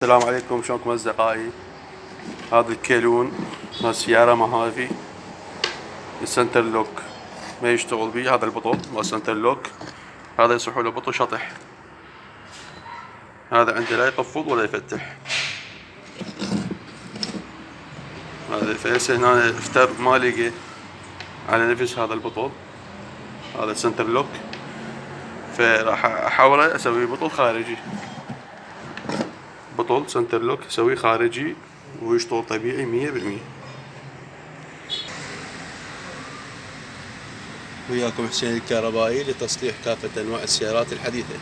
السلام عليكم، شلونكم أصدقائي؟ هذا الكيلون مال السيارة هذي السنتر لوك ما يشتغل بيه. هذا البطل مال السنتر لوك، هذا يصيح له بطل شطح. هذا عنده لا يقفل ولا يفتح. هذا فهسه هنا افتر ما لقي على نفس هذا البطل، هذا السنتر لوك، فراح احاول اسوي بطل خارجي، بطل سنتر لوك اسويه خارجي ويشتغل طبيعي 100%. وياكم حسين الكهربائي لتصليح كافة أنواع السيارات الحديثة.